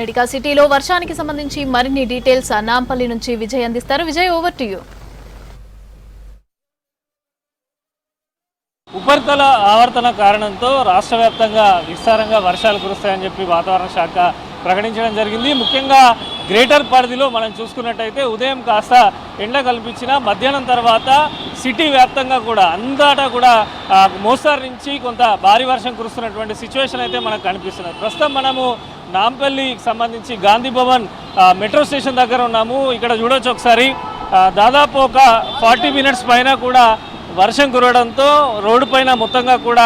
రెడ్డికా సిటీలో వర్షానికి సంబంధించి మరిన్ని డీటెయిల్స్ నాంపల్లి నుంచి విజయ్ అందిస్తారు. Vijay, over to you. ఉపరితల ఆవర్తన కారణంతో రాష్ట్ర వ్యాప్తంగా విస్తారంగా వర్షాలు కురుస్తాయని చెప్పి వాతావరణ శాఖ ప్రకటించడం జరిగింది. ముఖ్యంగా గ్రేటర్ పరిధిలో మనం చూసుకున్నట్టయితే ఉదయం కాస్త ఎండ కల్పించిన మధ్యాహ్నం తర్వాత సిటీ వ్యాప్తంగా కూడా అంతటా కూడా మోస్తారు నుంచి కొంత భారీ వర్షం కురుస్తున్నటువంటి సిచ్యువేషన్ అయితే మనకు కనిపిస్తున్నది. ప్రస్తుతం మనము నాంపల్లికి సంబంధించి గాంధీ భవన్ మెట్రో స్టేషన్ దగ్గర ఉన్నాము. ఇక్కడ చూడొచ్చు ఒకసారి దాదాపు ఒక 40 మినిట్స్ పైన కూడా వర్షం కురవడంతో రోడ్డు పైన మొత్తంగా కూడా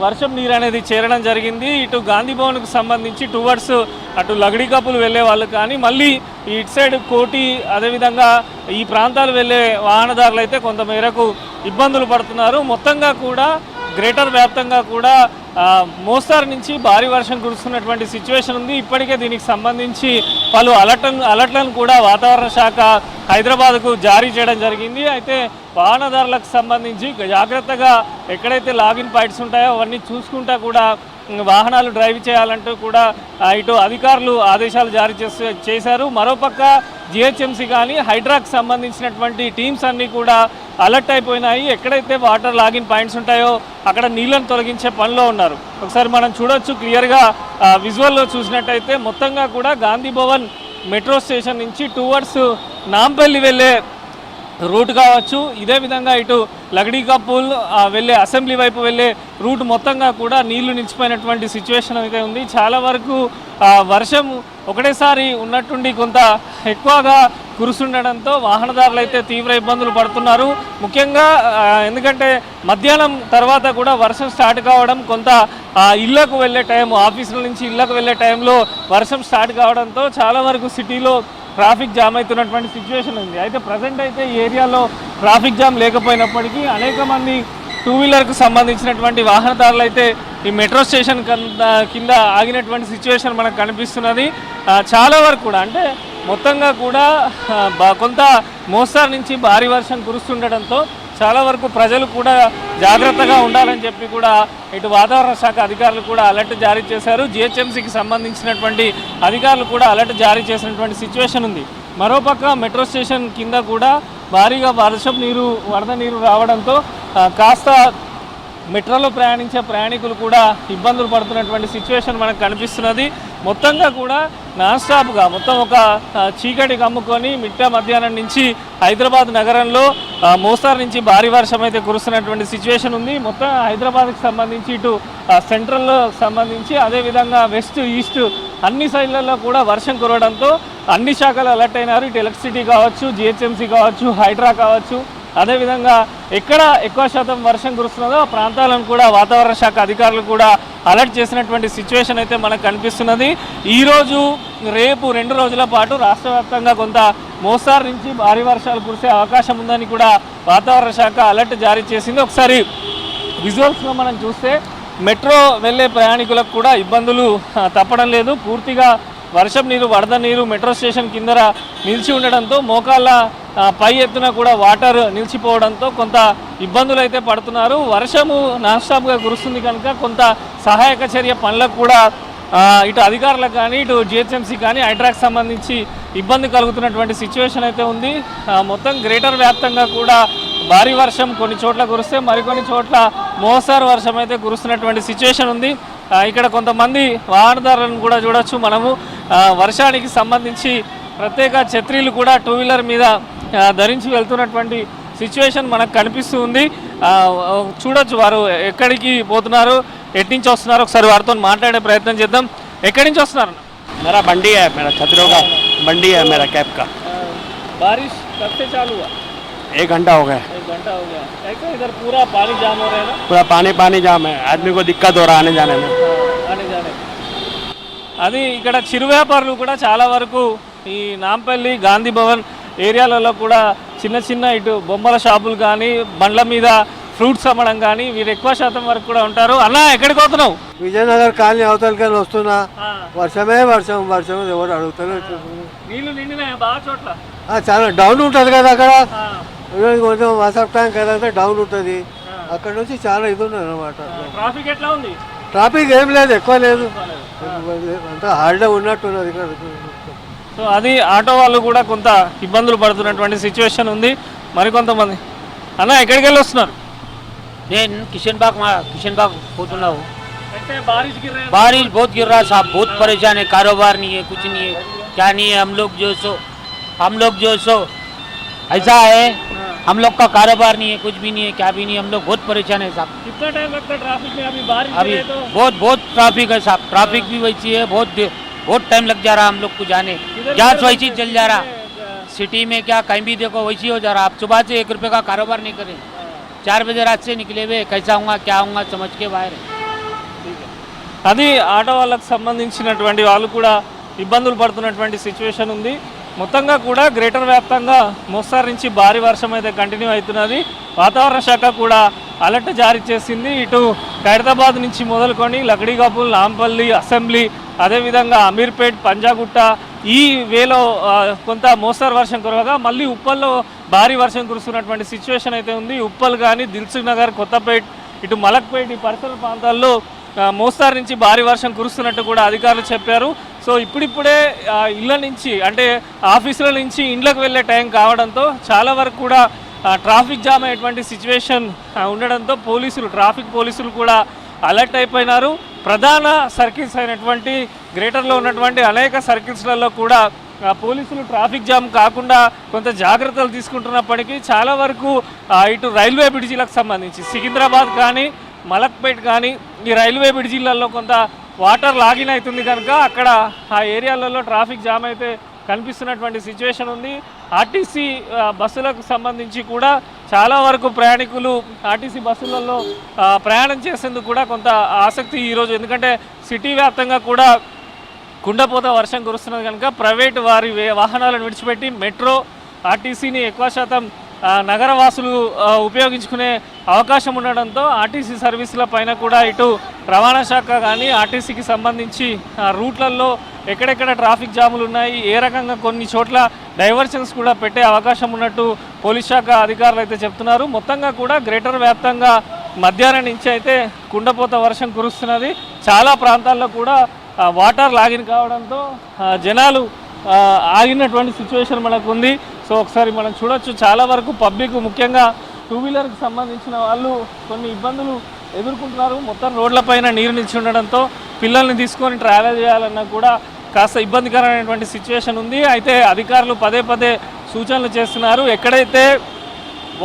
వర్షం నీరు అనేది చేరడం జరిగింది. ఇటు గాంధీ భవన్కు సంబంధించి టువర్డ్స్ అటు లగడి కప్పులు వెళ్ళే వాళ్ళు కానీ మళ్ళీ ఇటు సైడ్ కోటి అదేవిధంగా ఈ ప్రాంతాలు వెళ్ళే వాహనదారులు అయితే కొంతమేరకు ఇబ్బందులు పడుతున్నారు. మొత్తంగా కూడా గ్రేటర్ వ్యాప్తంగా కూడా మోస్తారు నుంచి భారీ వర్షం కురుస్తున్నటువంటి సిచ్యువేషన్ ఉంది. ఇప్పటికే దీనికి సంబంధించి పలు అలర్ట్లను కూడా వాతావరణ శాఖ హైదరాబాద్కు జారీ చేయడం జరిగింది. అయితే వాహనదారులకు సంబంధించి జాగ్రత్తగా ఎక్కడైతే లాగిన్ పాయింట్స్ ఉంటాయో అవన్నీ చూసుకుంటా కూడా వాహనాలు డ్రైవ్ చేయాలంటూ కూడా ఇటు అధికారులు ఆదేశాలు జారీ చేశారు. మరోపక్క జిహెచ్ఎంసీ కానీ హైడ్రాకు సంబంధించినటువంటి టీమ్స్ అన్నీ కూడా అలర్ట్ అయిపోయినాయి. ఎక్కడైతే వాటర్ లాగిన్ పాయింట్స్ ఉంటాయో అక్కడ నీళ్లను తొలగించే పనిలో ఉన్నారు. ఒకసారి మనం చూడొచ్చు క్లియర్గా విజువల్లో చూసినట్టయితే మొత్తంగా కూడా గాంధీ భవన్ మెట్రో స్టేషన్ నుంచి టువర్డ్స్ నాంపల్లి వెళ్ళే రూట్ కావచ్చు, ఇదే విధంగా ఇటు లగడి కప్పుల్ వెళ్ళే అసెంబ్లీ వైపు వెళ్ళే రూట్ మొత్తంగా కూడా నీళ్లు నిలిచిపోయినటువంటి సిచ్యువేషన్ అయితే ఉంది. చాలా వరకు వర్షం ఒకటేసారి ఉన్నట్టుండి కొంత ఎక్కువగా కురుస్తుండడంతో వాహనదారులు అయితే తీవ్ర ఇబ్బందులు పడుతున్నారు. ముఖ్యంగా ఎందుకంటే మధ్యాహ్నం తర్వాత కూడా వర్షం స్టార్ట్ కావడం, కొంత ఇళ్లకు వెళ్ళే టైం, ఆఫీసుల నుంచి ఇళ్లకు వెళ్ళే టైంలో వర్షం స్టార్ట్ కావడంతో చాలా వరకు సిటీలో ట్రాఫిక్ జామ్ అవుతున్నటువంటి సిచ్యువేషన్ ఉంది. అయితే ప్రజెంట్ అయితే ఈ ఏరియాలో ట్రాఫిక్ జామ్ లేకపోయినప్పటికీ అనేక మంది టూ వీలర్కు సంబంధించినటువంటి వాహనదారులు అయితే ఈ మెట్రో స్టేషన్ కింద ఆగినటువంటి సిచ్యువేషన్ మనకు కనిపిస్తున్నది. చాలా వరకు కూడా అంటే మొత్తంగా కూడా కొంత మోస్తారు నుంచి భారీ వర్షం కురుస్తుండడంతో చాలా వరకు ప్రజలు కూడా జాగ్రత్తగా ఉండాలని చెప్పి కూడా ఇటు వాతావరణ శాఖ అధికారులు కూడా అలర్ట్ జారీ చేశారు. జిహెచ్ఎంసీకి సంబంధించినటువంటి అధికారులు కూడా అలర్ట్ జారీ చేసినటువంటి సిచ్యువేషన్ ఉంది. మరోపక్క మెట్రో స్టేషన్ కింద కూడా భారీగా వరద నీరు రావడంతో కాస్త మెట్రోలో ప్రయాణించే ప్రయాణికులు కూడా ఇబ్బందులు పడుతున్నటువంటి సిచ్యువేషన్ మనకు కనిపిస్తున్నది. మొత్తంగా కూడా నాన్ స్టాప్గా మొత్తం ఒక చీకటి కమ్ముకొని మధ్యాహ్నం నుంచి హైదరాబాద్ నగరంలో మోస్తారు నుంచి భారీ వర్షం అయితే కురుస్తున్నటువంటి సిచ్యువేషన్ ఉంది. మొత్తం హైదరాబాద్కి సంబంధించి ఇటు సెంట్రల్లో సంబంధించి అదేవిధంగా వెస్ట్ ఈస్ట్ అన్ని సైడ్లలో కూడా వర్షం కురవడంతో అన్ని శాఖలు అలర్ట్ అయినారు. ఇటు ఎలక్ట్రిసిటీ కావచ్చు, జిహెచ్ఎంసీ కావచ్చు, హైడ్రా కావచ్చు, అదేవిధంగా ఎక్కడ ఎక్కువ శాతం వర్షం కురుస్తున్నదో ఆ ప్రాంతాలను కూడా వాతావరణ శాఖ అధికారులు కూడా అలర్ట్ చేసినటువంటి సిచ్యువేషన్ అయితే మనకు కనిపిస్తున్నది. ఈరోజు రేపు 2 రోజుల పాటు రాష్ట్ర వ్యాప్తంగా కొంత మోస్తారు నుంచి భారీ వర్షాలు కురిసే అవకాశం ఉందని కూడా వాతావరణ శాఖ అలర్ట్ జారీ చేసింది. ఒకసారి విజువల్స్లో మనం చూస్తే మెట్రో వెళ్ళే ప్రయాణికులకు కూడా ఇబ్బందులు తప్పడం లేదు. పూర్తిగా వర్షం నీరు, వరద నీరు మెట్రో స్టేషన్ కింద నిలిచి ఉండడంతో మోకాళ్ళ పై ఎత్తున కూడా వాటర్ నిలిచిపోవడంతో కొంత ఇబ్బందులు అయితే పడుతున్నారు. వర్షము నాన్ స్టాప్గా కురుస్తుంది కనుక కొంత సహాయక చర్య పనులకు కూడా ఇటు అధికారులకు కానీ ఇటు జిహెచ్ఎంసీ కానీ హైడ్రాకి సంబంధించి ఇబ్బంది కలుగుతున్నటువంటి సిచ్యువేషన్ అయితే ఉంది. మొత్తం గ్రేటర్ వ్యాప్తంగా కూడా భారీ వర్షం కొన్ని చోట్ల కురిస్తే మరికొన్ని చోట్ల మోస్తారు వర్షం అయితే కురుస్తున్నటువంటి సిచ్యువేషన్ ఉంది. ఇక్కడ కొంతమంది వాహనదారులను కూడా చూడొచ్చు మనము. వర్షానికి సంబంధించి ప్రత్యేక ఛత్రీలు కూడా టూ వీలర్ మీద ధరించి వెళ్తున్నటువంటి సిచ్యువేషన్ మనకు కనిపిస్తూ ఉంది. చూడొచ్చు వారు ఎక్కడికి పోతున్నారు, ఎట్నుంచి వస్తున్నారు, ఒకసారి వారితో మాట్లాడే ప్రయత్నం చేద్దాం. ఎక్కడి నుంచి వస్తున్నారు? मेरा बंडी है, मेरा छतरियों का बंडी है, मेरा कैब का। बारिश कब से चालू हुआ? 1 घंटा हो गया। 1 घंटा हो गया। ऐसे इधर पूरा पानी जाम हो रहा है ना? पूरा पानी जाम है, आदमी को दिक्कत हो रहा है आने जाने में। आने जाने అది ఇక్కడ చిరు వ్యాపారులు కూడా చాలా వరకు ఈ నాంపల్లి గాంధీ భవన్ ఏరియాలలో కూడా చిన్న చిన్న ఇటు బొమ్మల షాపులు కానీ బండ్ల మీద ఫ్రూట్స్ అమ్మడం కానీ వీరు ఎక్కువ శాతం వరకు కూడా ఉంటారు. అన్న ఎక్కడికి పోతున్నావు? విజయనగర్ కాలనీ అవతలకి వస్తున్నా. వర్షమే వర్షం ఎవరు అడుగుతారు. నీళ్లు నిండినాయి బాగా చోట్ల. చాలా డౌన్ ఉంటుంది కదా అక్కడ, కొంచెం వాట్సాప్ ట్యాంక్ కదా డౌన్ ఉంటుంది. అక్కడ నుంచి చాలా ఇది ఉన్నది అనమాట. ట్రాఫిక్ ఎట్లా ఉంది? ట్రాఫిక్ ఏం లేదు, ఎక్కువ లేదు. అంతా హాలిడే ఉన్నట్టున్నది ఇక్కడ. సో అది ఆటో వాళ్ళు కూడా కొంత ఇబ్బందులు పడుతున్నటువంటి సిచ్యువేషన్ ఉంది. మరికొంతమంది అన్న ఎక్కడికి వెళ్ళి వస్తున్నారు? నేను కిషన్ बाग పోతున్నావు. అయితే బారిష్ గిర్ రहे हैं। बारिश बहुत गिर रहा है साहब, बहुत परेशान है, कारोबार नहीं है, कुछ नहीं है, क्या नहीं है। हम लोग जो सो ऐसा है, हम लोग का कारोबार नहीं है, कुछ भी नहीं है, क्या भी नहीं है, हम लोग बहुत परेशान है साहब। कितना टाइम लगता है ट्रैफिक में? अभी बारिश अभी है तो बहुत ट्रैफिक है साहब, ट्रैफिक भी वैसी है, बहुत टाइम लग जा रहा है हम लोग को जाने। गैस वैसी चल जा रहा, सिटी में क्या कहीं भी देखो वैसी हो जा रहा। आप सुबह से 1 रुपये का कारोबार नहीं करें, 4 बजे रात से निकले हुए, कैसा होगा क्या होगा समझ के बाहर है। అది ఆటో వాళ్ళకు సంబంధించినటువంటి వాళ్ళు కూడా ఇబ్బందులు పడుతున్నటువంటి సిచ్యువేషన్ ఉంది. మొత్తంగా కూడా గ్రేటర్ వ్యాప్తంగా మోస్తారు నుంచి భారీ వర్షం అయితే కంటిన్యూ అవుతున్నది. వాతావరణ శాఖ కూడా అలర్ట్ జారీ చేసింది. ఇటు ఖైరతాబాద్ నుంచి మొదలుకొని లక్డీకాపుల్, నాంపల్లి, అసెంబ్లీ, అదేవిధంగా అమీర్పేట్, పంజాగుట్ట ఈ వేలో కొంత మోస్తారు వర్షం కురవగా మళ్ళీ ఉప్పల్లో భారీ వర్షం కురుస్తున్నటువంటి సిచ్యువేషన్ అయితే ఉంది. ఉప్పల్ కానీ, దిల్సుఖ్ నగర్, కొత్తపేట్, ఇటు మలక్పేట్ ఈ పరిసర ప్రాంతాల్లో మోస్తారు నుంచి భారీ వర్షం కురుస్తున్నట్టు కూడా అధికారులు చెప్పారు. సో ఇప్పుడిప్పుడే ఇళ్ళ నుంచి అంటే ఆఫీసుల నుంచి ఇండ్లకు వెళ్ళే టైం కావడంతో చాలా వరకు కూడా ట్రాఫిక్ జామ్ అయ్యేటువంటి సిచ్యువేషన్ ఉండడంతో ట్రాఫిక్ పోలీసులు కూడా అలర్ట్ అయిపోయినారు. ప్రధాన సర్కిల్స్ అయినటువంటి గ్రేటర్లో ఉన్నటువంటి అనేక సర్కిల్స్లలో కూడా పోలీసులు ట్రాఫిక్ జామ్ కాకుండా కొంత జాగ్రత్తలు తీసుకుంటున్నప్పటికీ చాలా వరకు ఇటు రైల్వే బ్రిడ్జీలకు సంబంధించి సికింద్రాబాద్ కానీ, మలక్పేట్ కానీ ఈ రైల్వే బ్రిడ్జీలలో కొంత వాటర్ లాగిన్ అవుతుంది కనుక అక్కడ ఆ ఏరియాలలో ట్రాఫిక్ జామ్ అయితే కనిపిస్తున్నటువంటి సిచ్యువేషన్ ఉంది. ఆర్టీసీ బస్సులకు సంబంధించి కూడా చాలా వరకు ప్రయాణికులు ఆర్టీసీ బస్సులలో ప్రయాణం చేసేందుకు కూడా కొంత ఆసక్తి ఈరోజు, ఎందుకంటే సిటీ వ్యాప్తంగా కూడా కుండపోత వర్షం కురుస్తున్నది కనుక ప్రైవేటు వారి వాహనాలను విడిచిపెట్టి మెట్రో, ఆర్టీసీని ఎక్కువ శాతం నగరవాసులు ఉపయోగించుకునే అవకాశం ఉండడంతో ఆర్టీసీ సర్వీసుల పైన కూడా ఇటు రవాణా శాఖ కానీ ఆర్టీసీకి సంబంధించి రూట్లలో ఎక్కడెక్కడ ట్రాఫిక్ జాములు ఉన్నాయి, ఏ రకంగా కొన్ని చోట్ల డైవర్షన్స్ కూడా పెట్టే అవకాశం ఉన్నట్టు పోలీస్ శాఖ అధికారులు అయితే చెప్తున్నారు. మొత్తంగా కూడా గ్రేటర్ వ్యాప్తంగా మధ్యాహ్నం నుంచి అయితే కుండపోత వర్షం కురుస్తున్నది. చాలా ప్రాంతాల్లో కూడా వాటర్ లాగిన్ కావడంతో జనాలు ఆగినటువంటి సిచ్యువేషన్ మనకు ఉంది. సో ఒకసారి మనం చూడొచ్చు, చాలా వరకు పబ్లిక్ ముఖ్యంగా 2 వీలర్కి సంబంధించిన వాళ్ళు కొన్ని ఇబ్బందులు ఎదుర్కొంటున్నారు. మొత్తం రోడ్లపైన నీరు నిలిచి ఉండడంతో పిల్లల్ని తీసుకొని ట్రావెల్ చేయాలన్నా కూడా కాస్త ఇబ్బందికరమైనటువంటి సిచ్యువేషన్ ఉంది. అయితే అధికారులు పదే సూచనలు చేస్తున్నారు. ఎక్కడైతే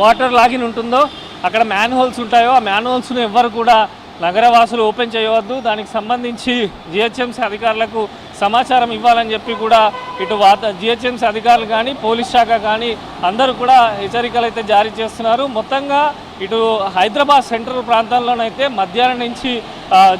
వాటర్ లాగిన్ ఉంటుందో అక్కడ మ్యాన్ హోల్స్ ఉంటాయో ఆ మ్యాన్ హోల్స్ను ఎవ్వరు కూడా నగరవాసులు ఓపెన్ చేయవద్దు, దానికి సంబంధించి జిహెచ్ఎంసీ అధికారులకు సమాచారం ఇవ్వాలని చెప్పి కూడా ఇటు జిహెచ్ఎంసీ అధికారులు కానీ పోలీస్ శాఖ కానీ అందరూ కూడా హెచ్చరికలు అయితే జారీ చేస్తున్నారు. మొత్తంగా ఇటు హైదరాబాద్ సెంట్రల్ ప్రాంతాల్లోనైతే మధ్యాహ్నం నుంచి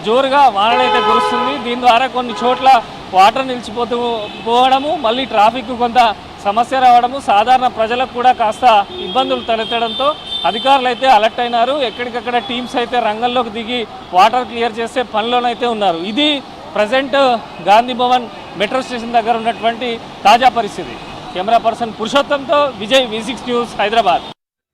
జోరుగా వానలైతే కురుస్తుంది. దీని ద్వారా కొన్ని చోట్ల వాటర్ నిలిచిపోవడము, మళ్ళీ ట్రాఫిక్ కొంత సమస్య రావడము, సాధారణ ప్రజలకు కూడా కాస్త ఇబ్బందులు తలెత్తడంతో అధికారులు అయితే అలర్ట్ అయినారు. ఎక్కడికక్కడ టీమ్స్ అయితే రంగంలోకి దిగి వాటర్ క్లియర్ చేసే పనిలోనైతే ఉన్నారు. ఇది present Gandhi Bhavan metro station దగ్గర ఉన్నటువంటి తాజా పరిస్థితి. కెమెరా పర్సన్ పురుషోత్తంతో విజయ్, V6 న్యూస్, హైదరాబాద్.